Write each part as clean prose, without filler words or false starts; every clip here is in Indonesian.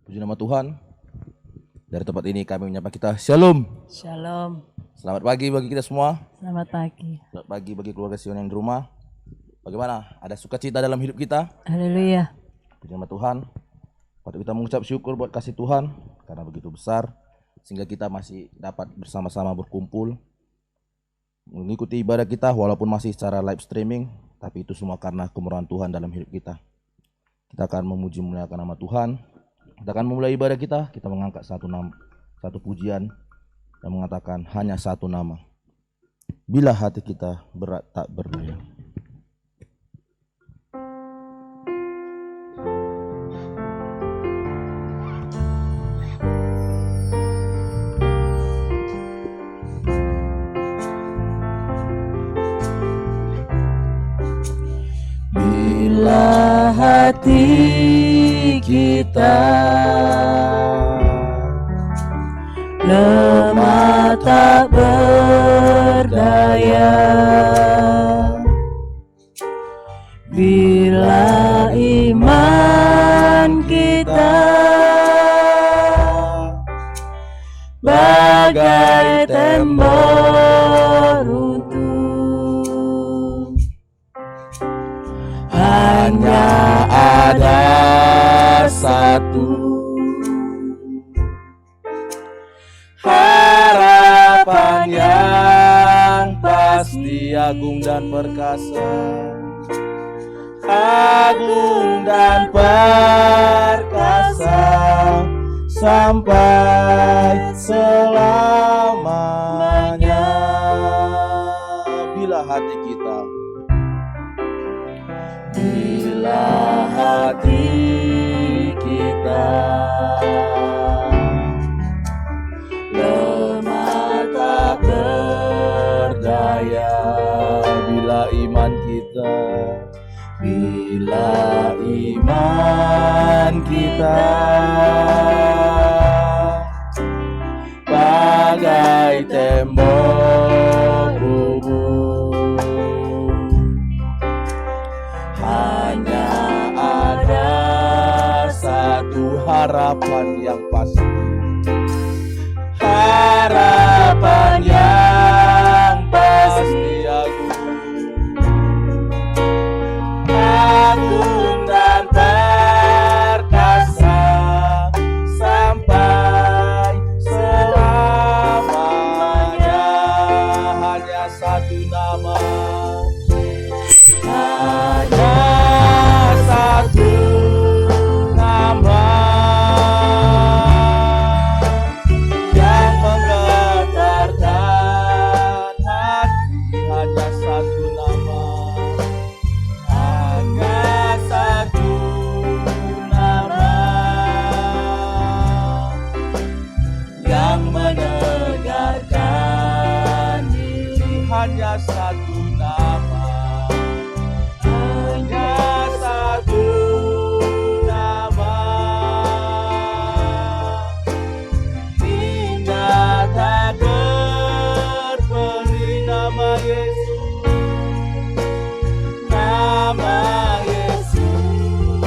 Puji nama Tuhan. Dari tempat ini kami menyapa kita Shalom. Shalom. Selamat pagi bagi kita semua. Selamat pagi. Selamat pagi bagi keluarga Sion yang di rumah. Bagaimana? Ada sukacita dalam hidup kita? Haleluya. Puji nama Tuhan. Patut kita mengucap syukur buat kasih Tuhan karena begitu besar sehingga kita masih dapat bersama-sama berkumpul mengikuti ibadah kita walaupun masih secara live streaming, tapi itu semua karena kemurahan Tuhan dalam hidup kita. Kita akan memuji memuliakan nama Tuhan. Kita akan memulai ibadah kita mengangkat satu pujian yang mengatakan hanya satu nama. Bila hati kita berat tak berdaya. Bila hati kita lemah tak berdaya, bila iman kita bagai tembok runtuh, hanya ada satu harapan yang pasti, agung dan perkasa, agung dan perkasa sampai selamanya. Bila hati kita, bila hati kita lemah tak berdaya, bila iman kita, bila iman kita bagai tembok rubuh, hanya ada satu harapan yang pasti, harapan yang pasti, agung dan perkasa sampai selamanya. Hanya satu nama, hanya satu nama yang menggetarkan hati. Hanya satu nama, hanya satu nama yang menegarkan diri. Hanya satu nama, hanya satu nama, indah tak terperi, nama Yesus, nama Yesus,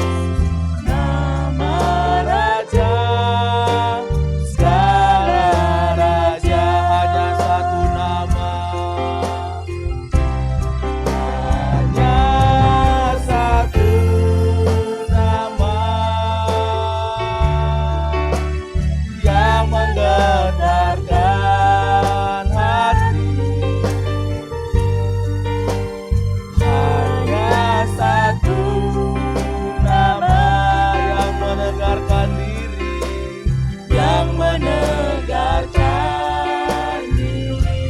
nama Raja segala raja. Hanya satu nama, hanya satu nama yang menggetarkan hati. Hanya satu nama yang menegarkan diri, yang menegarkan diri.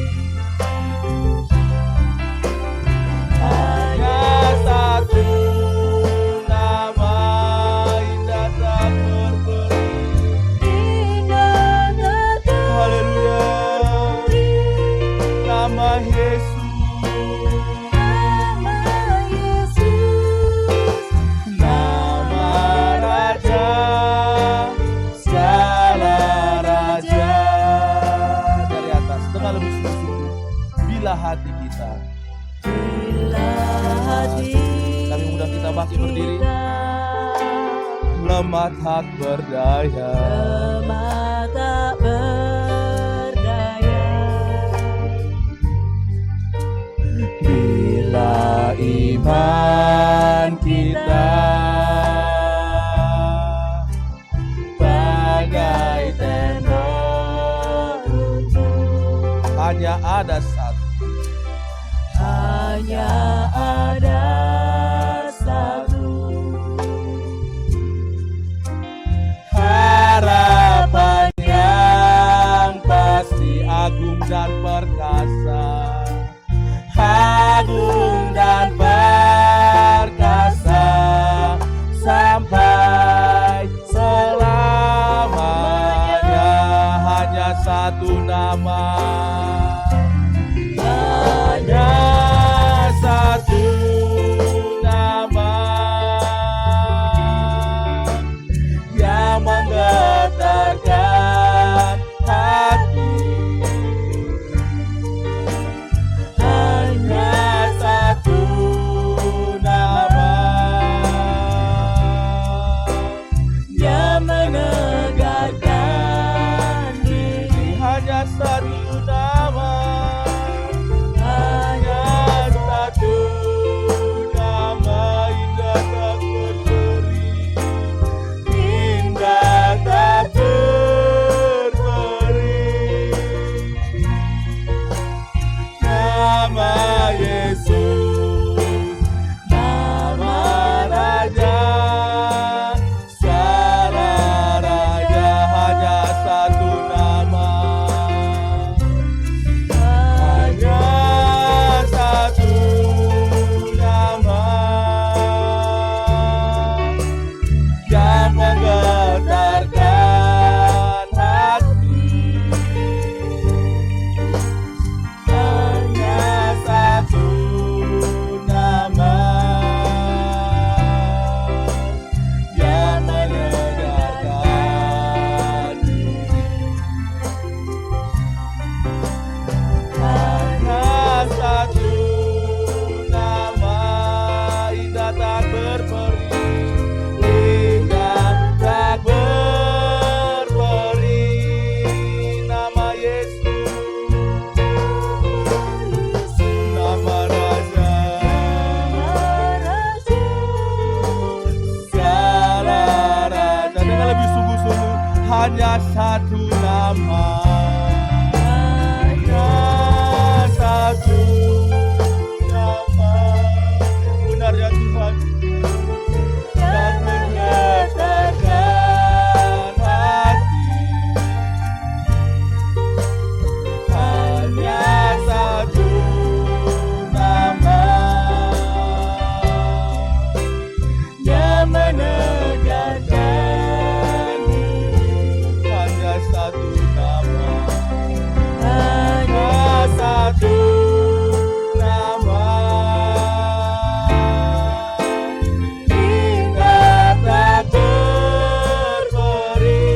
Hanya satu nama, indah tak terperi. Haleluya. Nama Yesus, nama Raja segala raja. Dari atas dengan lebih sungguh-sungguh, bila hati kita, Bila hati kami undang kita bangkit berdiri. lemah tak berdaya. lemah tak berdaya. Bila iman kita bagai tembok runtuh, hanya ada satu, Hanya ada satu harapan yang pasti, agung dan perkasa, agung dan perkasa sampai selamanya. Hanya satu nama, hanya satu nama yang menggetarkan hati. Hanya satu nama yang menegakkan diri. hanya satu nama, Hanya satu nama indah tak berberi, indah tak berberi. Nama Yesus, nama Raja, segala raja, hanya satu nama. Hanya satu nama yang menggetarkan hati. Hanya satu nama yang menegakkan diri. Hanya satu nama indah tak berperi, indah tak berperi. Nama Yesus, nama Raja, segala raja. Dengan lebih sungguh-sungguh, hanya satu nama, hanya satu nama, benar ya Tuhan, yang menggetarkan hati. Hanya satu nama yang menegakkan diri. hanya satu nama, Hanya satu nama indah tak berberi.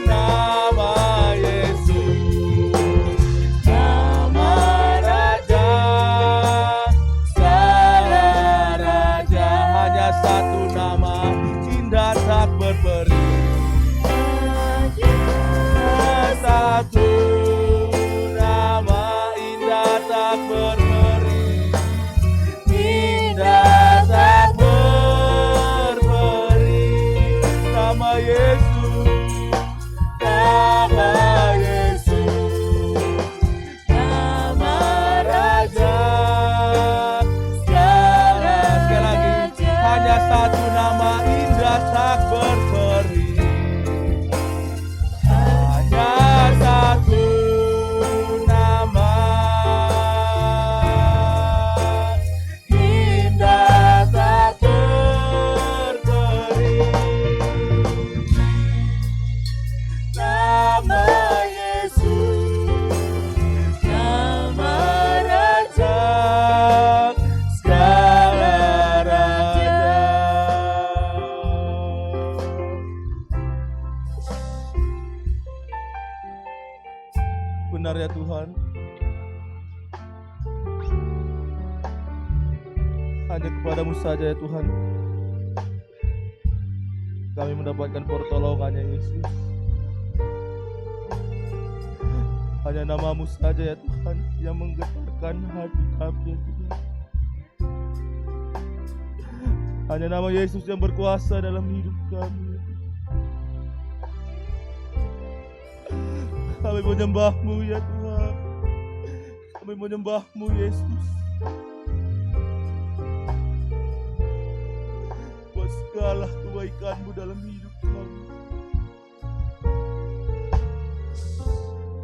Nama Yesus, nama Raja, segala raja. Hanya satu nama indah tak berberi. Satu nama indah tak berberi, indah tak berberi. Nama Yesus, nama Yesus, nama Raja, segala. Sekali lagi, hanya satu nama indah tak berberi. Hanya satu nama indah tak berberi. Nama Yesus, nama Raja, segala raja. Benar ya Tuhan, hanya kepadamu saja ya Tuhan kami mendapatkan pertolongannya Yesus. Hanya nama-Mu saja ya Tuhan yang menggetarkan hati kami ya Tuhan. Hanya nama Yesus yang berkuasa dalam hidup kami. Kami menyembah-Mu ya Tuhan. Kami menyembah-Mu Yesus. Buat segala kebaikan-Mu dalam hidup kami.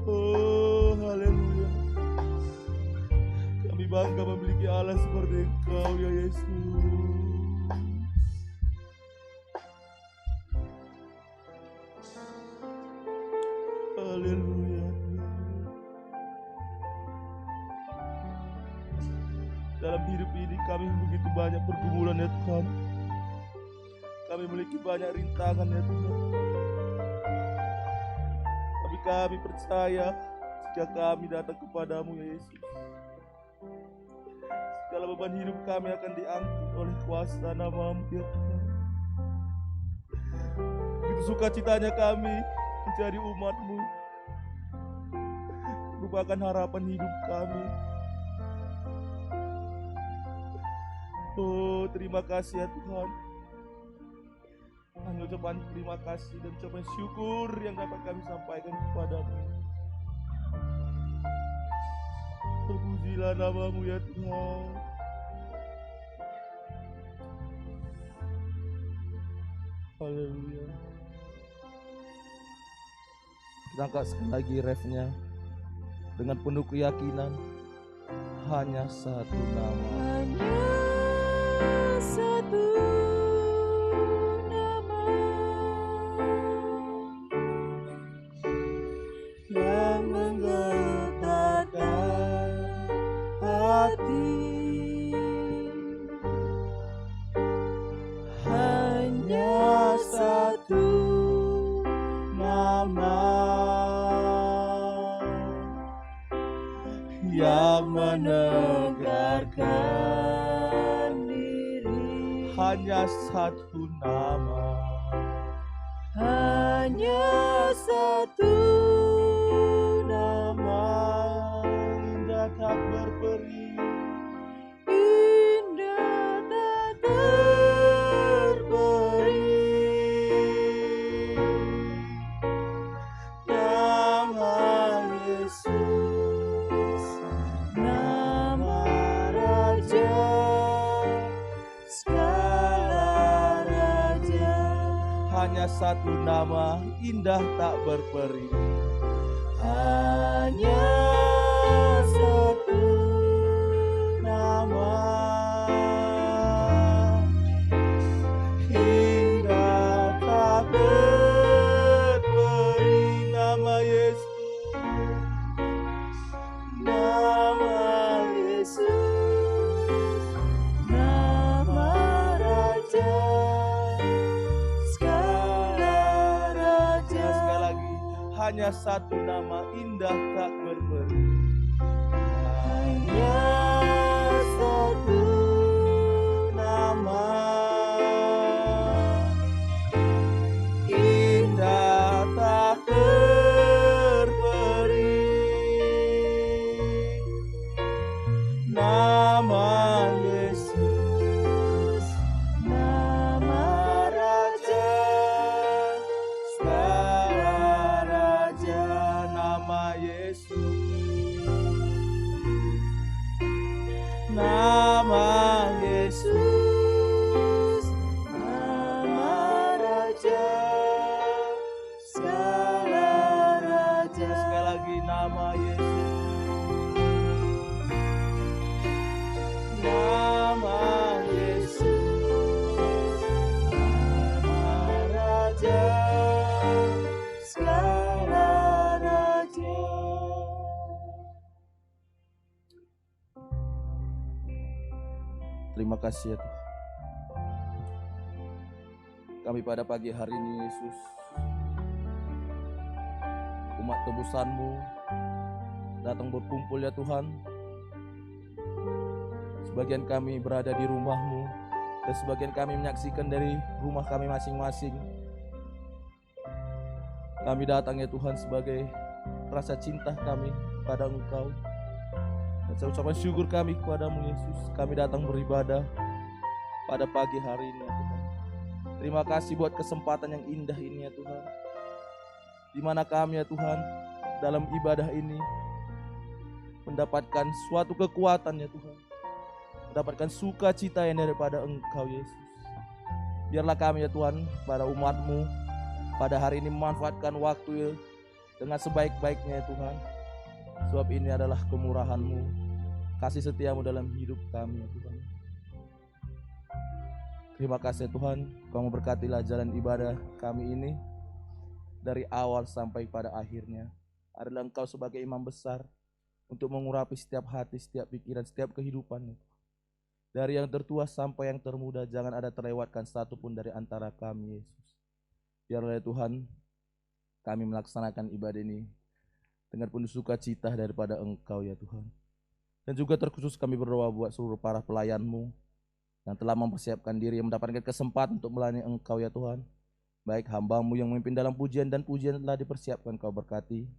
Oh, haleluya. Kami bangga memiliki Allah seperti Engkau ya Yesus. Haleluya. Dalam hidup ini kami begitu banyak pergumulan ya Tuhan. Kami memiliki banyak rintangan ya Tuhan. Tapi kami percaya jika kami datang kepadamu ya Yesus, segala beban hidup kami akan diangkat oleh kuasa nama-Mu ya Tuhan. Begitu sukacitanya kami menjadi umat-Mu, merupakan harapan hidup kami. Oh, terima kasih ya Tuhan. Hanya ucapan terima kasih dan ucapan syukur yang dapat kami sampaikan kepadamu. Terpujilah nama-Mu ya Tuhan. Haleluya. Kita angkat sekali lagi refnya dengan penuh keyakinan. Hanya satu nama. Hanya satu nama yang menggetarkan hati. Hanya satu nama yang menegarkan diri. Hanya satu nama, Hanya satu nama indah tak berperi, indah tak terperi. Nama Yesus, nama Raja, segala raja. hanya satu nama indah tak berperi. Hanya satu nama indah tak terperi. Nama Yesus, Nama Yesus, nama Raja, segala raja. sekali lagi, hanya satu nama indah tak berperi. Hanya satu nama Indah tak terperi. nama Yesus, nama Raja, segala raja. Nama Yesus, nama Yesus, nama Raja, segala raja. sekali lagi nama Yesus, Nama Yesus, nama Raja, segala raja. Terima kasih ya Tuhan. Kami pada pagi hari ini Yesus, umat tebusan-Mu datang berkumpul ya Tuhan. Sebagian kami berada di rumah-Mu, Dan sebagian kami menyaksikan dari rumah kami masing-masing. Kami datang ya Tuhan sebagai rasa cinta kami pada Engkau. Dan ucapan syukur kami kepadamu Yesus. Kami datang beribadah pada pagi hari ini ya Tuhan. Terima kasih buat kesempatan yang indah ini ya Tuhan. Di mana kami ya Tuhan dalam ibadah ini mendapatkan suatu kekuatan ya Tuhan. Mendapatkan sukacita yang daripada Engkau Yesus. Biarlah kami ya Tuhan pada umat-Mu pada hari ini memanfaatkan waktu ya, dengan sebaik-baiknya ya Tuhan. Sebab ini adalah kemurahan-Mu, kasih setia-Mu dalam hidup kami ya Tuhan. Terima kasih Tuhan, Kau memberkatilah jalan ibadah kami ini dari awal sampai pada akhirnya. Adalah Engkau sebagai imam besar untuk mengurapi setiap hati, setiap pikiran, setiap kehidupan. Dari yang tertua sampai yang termuda, jangan ada terlewatkan satu pun dari antara kami Yesus. Biarlah Tuhan kami melaksanakan ibadah ini dengan penuh sukacita daripada Engkau ya Tuhan. Dan juga terkhusus kami berdoa buat seluruh para pelayan-Mu yang telah mempersiapkan diri, yang mendapatkan kesempatan untuk melayani Engkau ya Tuhan. Baik hamba-Mu yang memimpin dalam pujian dan pujian telah dipersiapkan Engkau berkati.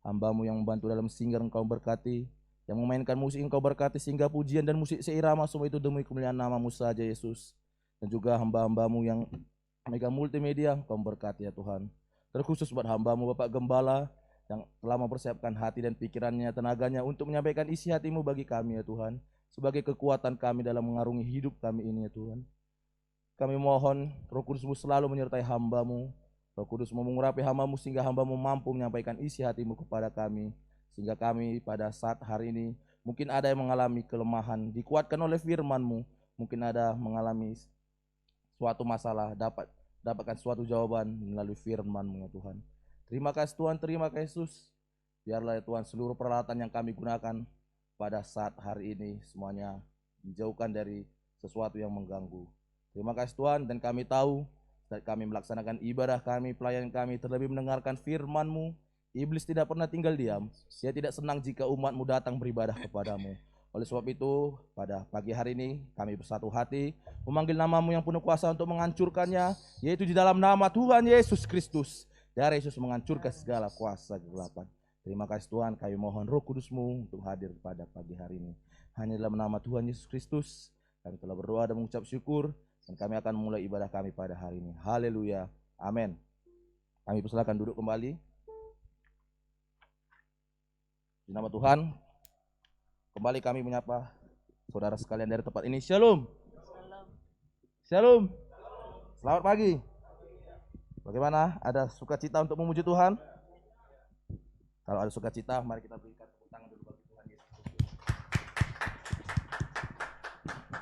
Hamba-Mu yang membantu dalam singgah Engkau berkati. Yang memainkan musik Engkau berkati, sehingga pujian dan musik seirama semua itu demi kemuliaan nama-Mu saja Yesus. Dan juga hamba-hamba-Mu yang mega multimedia Engkau berkati ya Tuhan. Terkhusus buat hamba-Mu Bapak Gembala yang telah mempersiapkan hati dan pikirannya, tenaganya untuk menyampaikan isi hati-Mu bagi kami ya Tuhan. Sebagai kekuatan kami dalam mengarungi hidup kami ini ya Tuhan. Kami mohon Roh Kudus-Mu selalu menyertai hamba-Mu. Roh Kudus-Mu mengurapi hamba-Mu sehingga hamba-Mu mampu menyampaikan isi hati-Mu kepada kami. Sehingga kami pada saat hari ini mungkin ada yang mengalami kelemahan, dikuatkan oleh firman-Mu. Mungkin ada mengalami suatu masalah, dapatkan suatu jawaban melalui firman-Mu ya Tuhan. Terima kasih Tuhan, terima kasih Yesus. Biarlah ya Tuhan seluruh peralatan yang kami gunakan pada saat hari ini semuanya dijauhkan dari sesuatu yang mengganggu. Terima kasih Tuhan, dan kami tahu saat kami melaksanakan ibadah kami, pelayanan kami, terlebih mendengarkan firman-Mu, iblis tidak pernah tinggal diam. Dia tidak senang jika umat-Mu datang beribadah kepada-Mu. Oleh sebab itu, pada pagi hari ini kami bersatu hati memanggil nama-Mu yang penuh kuasa untuk menghancurkannya, yaitu di dalam nama Tuhan Yesus Kristus. Darah Yesus menghancurkan segala kuasa kegelapan. Terima kasih Tuhan, kami mohon Roh Kudus-Mu untuk hadir pada pagi hari ini. Hanya dalam nama Tuhan Yesus Kristus kami telah berdoa dan mengucap syukur, dan kami akan memulai ibadah kami pada hari ini. Haleluya, amin. Kami persilakan duduk kembali. Di nama Tuhan, kembali kami menyapa saudara sekalian dari tempat ini. Shalom. Shalom. Selamat pagi. Bagaimana? Ada sukacita untuk memuji Tuhan? Kalau ada sukacita, mari kita berikan tepuk tangan dulu bagi Tuhan Yesus.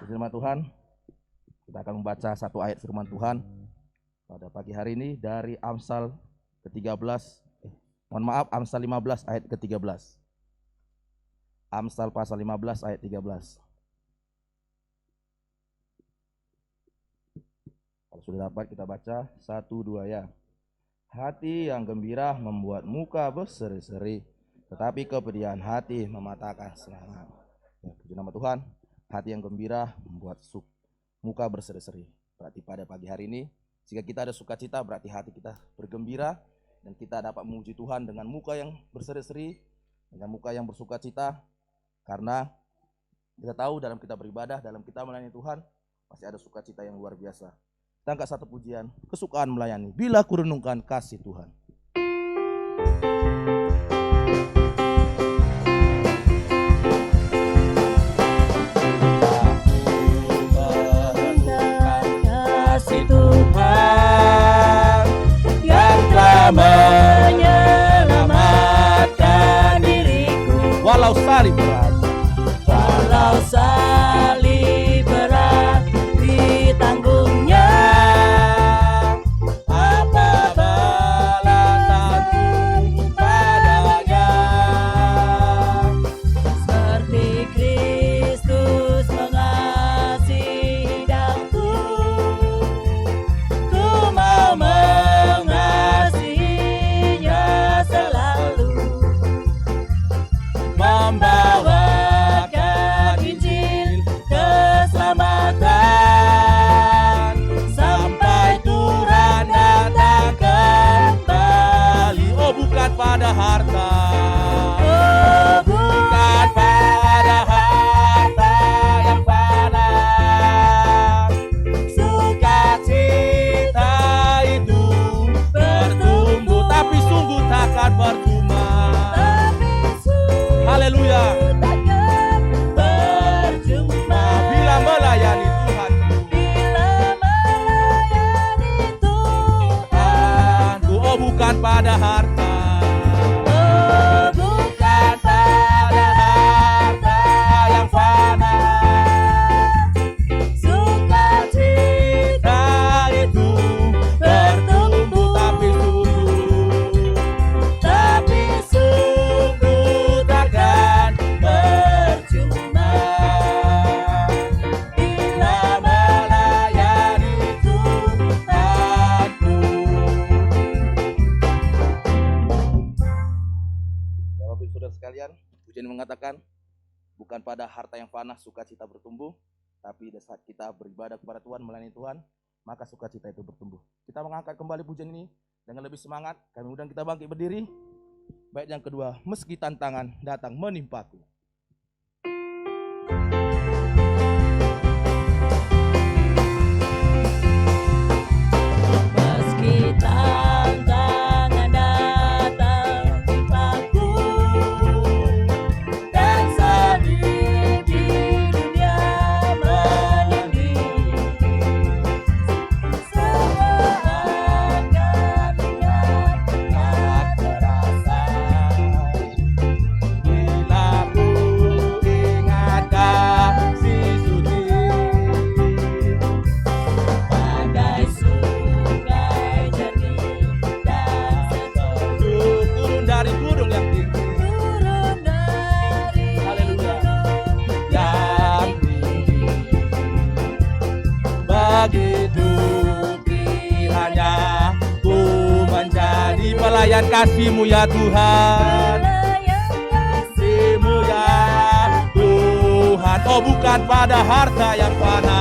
Di nama Tuhan, kita akan membaca satu ayat firman Tuhan pada pagi hari ini dari Amsal ke-13. Amsal 15 ayat ke-13. Amsal pasal 15 ayat 13. Kalau sudah dapat kita baca 1, 2 ya. Hati yang gembira membuat muka berseri-seri, tetapi kepedihan hati mematahkan semangat. Ya, puji nama Tuhan. Hati yang gembira membuat muka berseri-seri. Berarti pada pagi hari ini, jika kita ada sukacita, berarti hati kita bergembira dan kita dapat memuji Tuhan dengan muka yang berseri-seri, dengan muka yang bersukacita. Karena kita tahu dalam kita beribadah, dalam kita melayani Tuhan, pasti ada sukacita yang luar biasa. Kita angkat satu pujian, kesukaan melayani, bila kurenungkan kasih Tuhan. Kasih Tuhan yang telah menyelamatkan diriku. Walau salib berat, Walau salib berat ditanggungnya, apa balasanku padanya? seperti Kristus mengasihi daku, ku mau mengasihinya selalu, Membawa bukan pada harta. Oh, bukan pada harta yang fana. Sukacita itu bertumbuh, tapi sungguh takkan percuma bila melayani Tuhanku. Ya Bapak Ibu Saudara sekalian, pujian mengatakan bukan pada harta yang fana sukacita bertumbuh, tapi di saat kita beribadah kepada Tuhan, melayani Tuhan, maka sukacita itu bertumbuh. Kita mengangkat kembali pujian ini dengan lebih semangat. Kami undang kita bangkit berdiri. Baik, yang kedua, meski tantangan datang menimpaku. Meski tantangan datang menimpaku dan salib di dunia menindih, semua akan benar-benar terasa Bila ku ingat kasih suci, bagai sungai jernih dan sejuk turun dari gunung yang tinggi, turun dari Haleluya. gunung yang tinggi. Begitu kiranya ku menjadi pelayan kasih-Mu ya Tuhan, kasih-Mu ya Tuhan. Oh, bukan pada harta yang fana,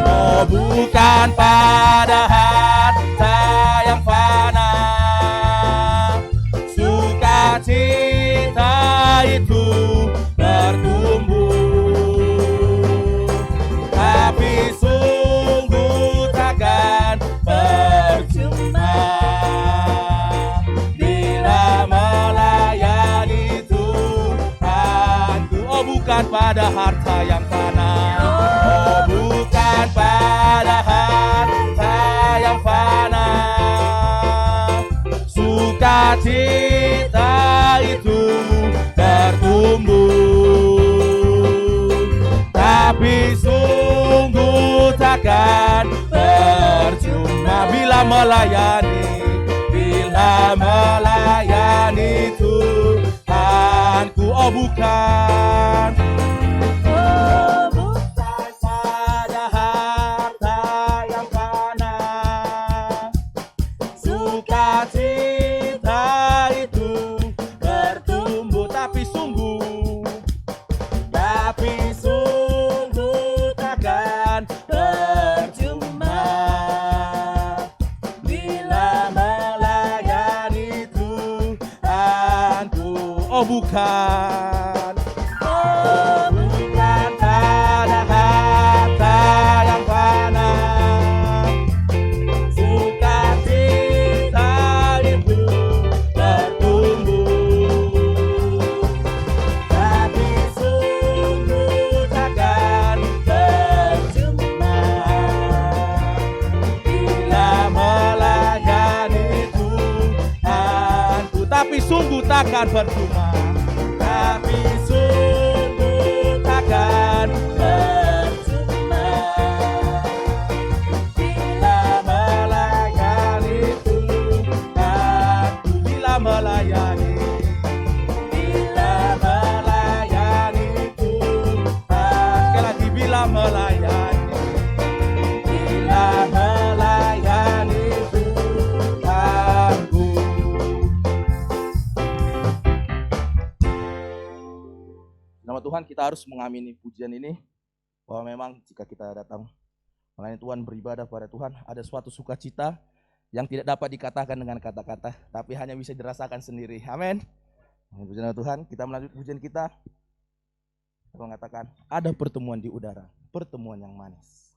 oh bukan pada harta yang fana. Sukacita itu bertumbuh, tapi sungguh takkan percuma bila melayani Tuhanku. Oh, bukan pada harta yang fana, oh bukan pada harta yang fana. Sukacita itu bertumbuh, tapi sungguh takkan percuma bila melayani Tuhanku. Oh, bukan pada harta yang fana. Sukacita itu bertumbuh, tapi sungguh takkan percuma bila melayani Tuhanku. Oh, bukan pada harta yang fana. Sukacita itu bertumbuh, tapi sungguh takkan percuma bila melayani Tuhanku. Tapi sungguh takkan percuma, tapi sungguh takkan percuma bila melayani Tuhanku. Bila melayani Tuhan. Sekali lagi, bila melayani Tuhanku. Nama Tuhan, kita harus mengamini pujian ini, bahwa memang jika kita datang melayani Tuhan, beribadah pada Tuhan, ada suatu sukacita yang tidak dapat dikatakan dengan kata-kata, tapi hanya bisa dirasakan sendiri. Amin. Puji nama Tuhan. Kita melanjut pujian kita. Kita mengatakan ada pertemuan di udara, pertemuan yang manis.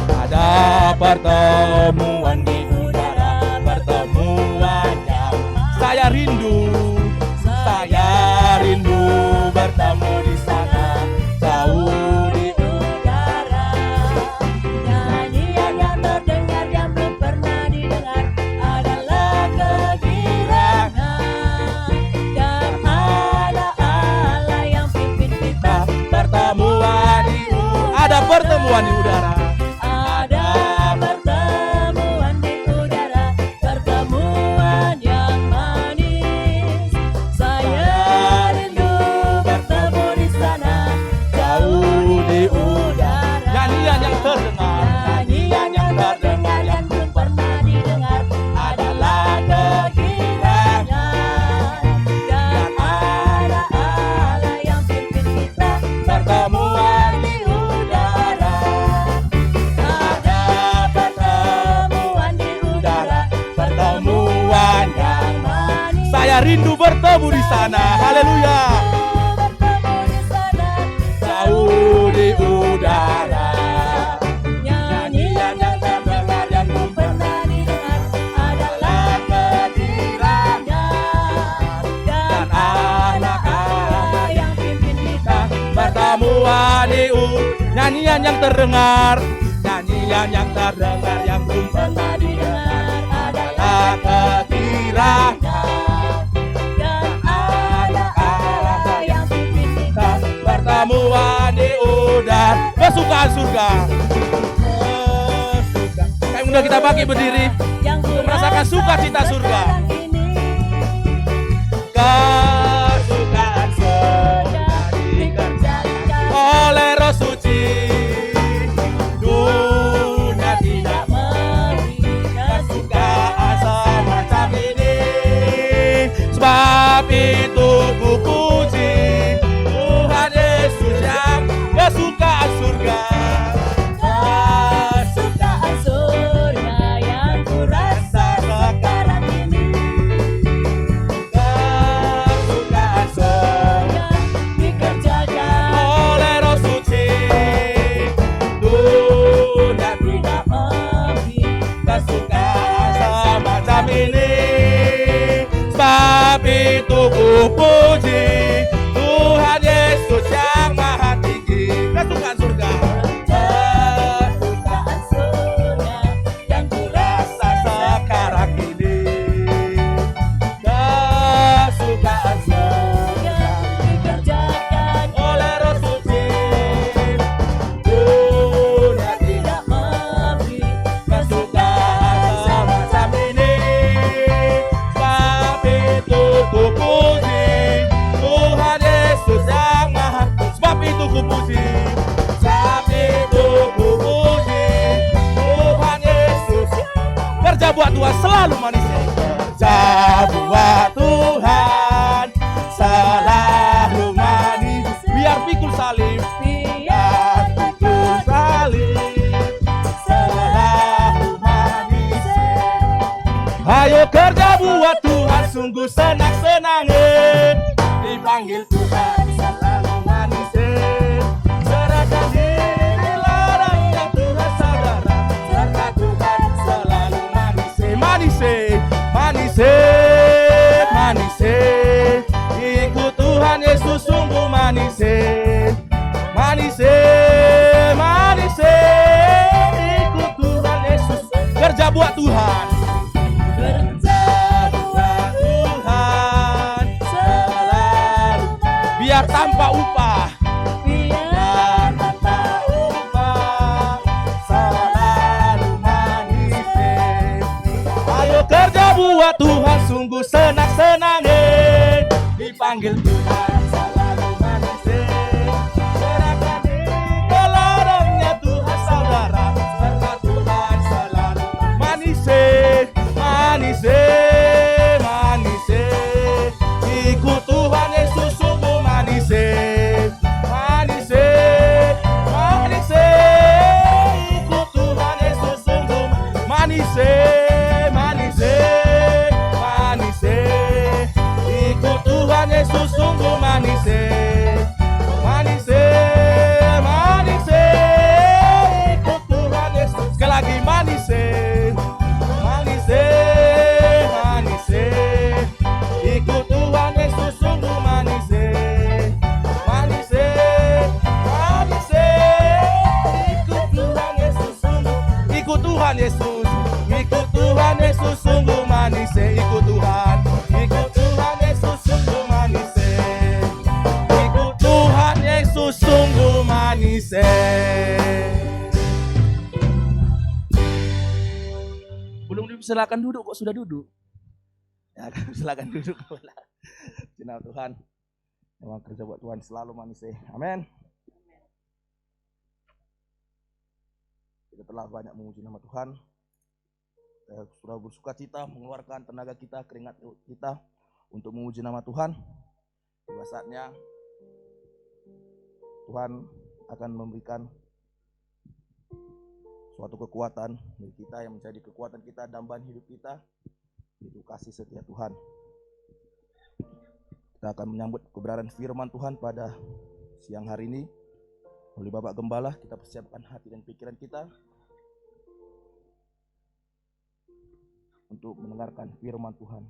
Ada pertemuan di udara, pertemuan yang saya rindu bertemu di sana, jauh di udara. pertemuan di udara. Ada pertemuan di udara, pertemuan yang manis. Saya rindu bertemu di sana, jauh di udara. Nyanyian yang terdengar, Nyanyian yang terdengar yang belum pernah didengar adalah kekiranya. Dan ada Allah yang pimpin kita pertemuan di udara. Ada pertemuan di udara, pertemuan yang manis. saya rindu bertemu di sana. Haleluya. Bertemu di sana, Jauh di udara. nyanyian yang terdengar yang belum pernah didengar adalah kehadirannya. Dan anak Allah yang pimpin kita Pertemuan di nyanyian yang terdengar, nyanyian yang terdengar yang belum pernah didengar adalah kehadirannya. Dan anak Allah yang pimpin kita Pertemuan di udara, kesukaan surga. Kesukaan. Kayak udah kita bagi berdiri, yang merasakan sukacita surga. sekarang ini. Kesukaan surga dikerjakan oleh Roh Suci. Dunia tidak kesukaan semacam ini. Sebab itu ku puji Tuhan Yesus yang kesukaan surga. Kesukaan surga yang ku rasa sekarang ini. Kesukaan surga Yang dikerjakan oleh Roh Suci. Dunia tidak kesukaan semacam ini. Sebab itu ku puji Tuhan Yesus yang maha tinggi. Kesukaan surga. kesukaan surga yang ku rasa Sekarang ini kesukaan surga yang dikerjakan oleh Roh Suci. Dunia tidak kesukaan semacam ini. Sebab itu ku puji Tuhan Yesus yang maha. Sebab itu ku puji. Sebab itu ku puji Tuhan Yesus. Kerja buat Tuhan selalu manis. Kerja buat Tuhan selalu manis. Biar pikul salib, biar pikul salib selalu manis. Ayo kerja buat Tuhan, sungguh senang-senangin. Dipanggil Tuhan selalu manis. Serahkan diri ladangnya Tuhan saudara. Serta Tuhan selalu manis. Manis, manis, manis. Ikut Tuhan Yesus sungguh manis. Manis, manis. Ikut Tuhan Yesus. Kerja buat Tuhan. kerja Buat Tuhan selalu. Biar tanpa upah. biar Tanpa upah selalu manis. Ayo kerja buat Tuhan sungguh senang-senangin. Dipanggil Tuhan selalu manis. Serahkan diri ke ladangnya Tuhan saudara. Serta Tuhan selalu manis. Manis, manis. Ikut Tuhan Yesus sungguh manis. Manis, manis. Ikut Tuhan Yesus sungguh manis. Manis, manis. Ikut Tuhan Yesus sungguh manis. Manis, manis. Ikut Tuhan Yesus. Sekali lagi manis. Manis, manis. Ikut Tuhan Yesus sungguh manis. Manis, manis. Ikut Tuhan Yesus sungguh. Ikut Tuhan Yesus. Ikut Tuhan Yesus sungguh manis. Ikut Tuhan. Ikut Tuhan Yesus sungguh manis. Ikut Tuhan Yesus sungguh manis. silakan duduk, kok sudah duduk? Ya kan, silakan duduk. Cina Tuhan. Memang kerja buat Tuhan selalu manis. Amin. Kita telah banyak memuji nama Tuhan. Sudah bersuka cita mengeluarkan tenaga kita, keringat kita untuk memuji nama Tuhan. Tiba saatnya Tuhan akan memberikan suatu kekuatan bagi kita yang menjadi kekuatan kita, dambaan hidup kita, itu kasih setia Tuhan. Kita akan menyambut kebenaran firman Tuhan pada siang hari ini. Oleh Bapak Gembala, kita persiapkan hati dan pikiran kita untuk mendengarkan firman Tuhan.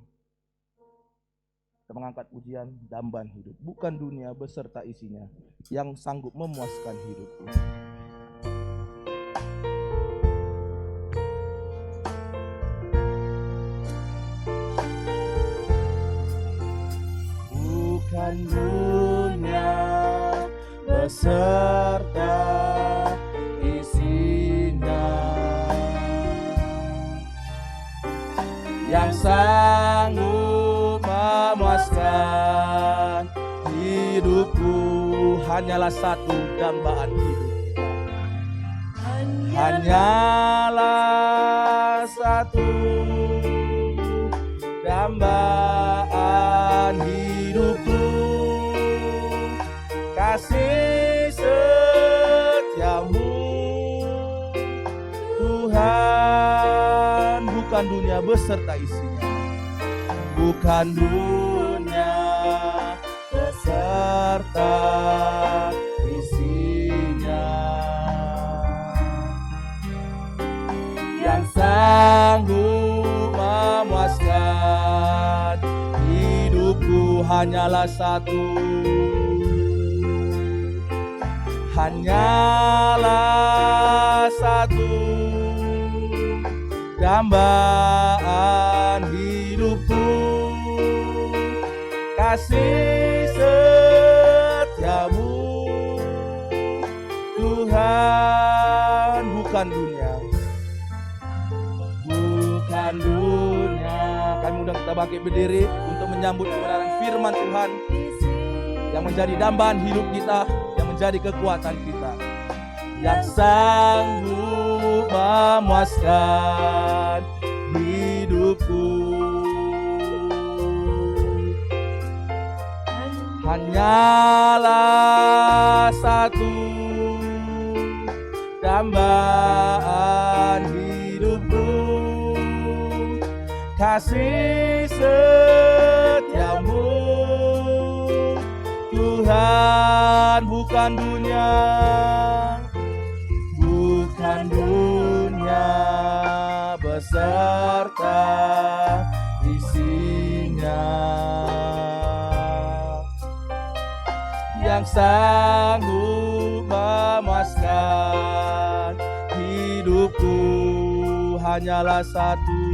Kita mengangkat ujian dambaan hidup, bukan dunia beserta isinya yang sanggup memuaskan hidupku. Bukan dunia beserta isinya yang sanggup memuaskan hidupku, hanyalah satu dambaan hidup kita. Hanyalah satu dambaan hidupku, kasih setiamu Tuhan, bukan dunia beserta isinya, bukan dunia beserta isinya yang sanggup memuaskan hidupku, hanyalah satu, hanyalah satu dambaan hidupku, kasih setiamu Tuhan, bukan dunia, bukan dunia. Kami undang kita bangkit berdiri untuk menyambut kebenaran firman Tuhan yang menjadi dambaan hidup kita, yang menjadi kekuatan kita, yang sanggup memuaskan hidupku. Hanyalah satu dambaan hidupku, kasih setiamu Tuhan, bukan dunia, bukan dunia beserta isinya yang sanggup memuaskan hidupku, hanyalah satu,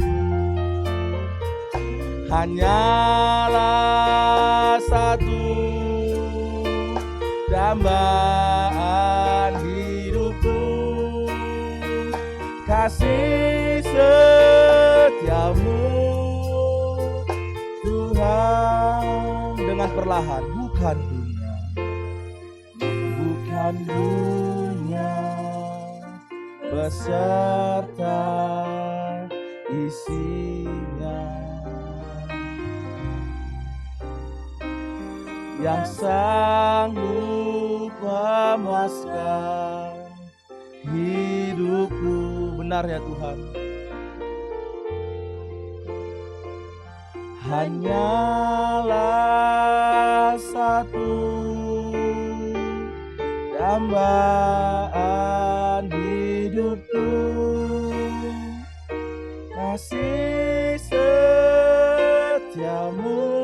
hanyalah satu dambaan hidupku, kasih setiamu Tuhan. Dengan perlahan, bukan dunia, bukan dunia beserta isinya yang sanggup memuaskan hidupku. Benar ya Tuhan, hanyalah satu dambaan hidupku, kasih setiamu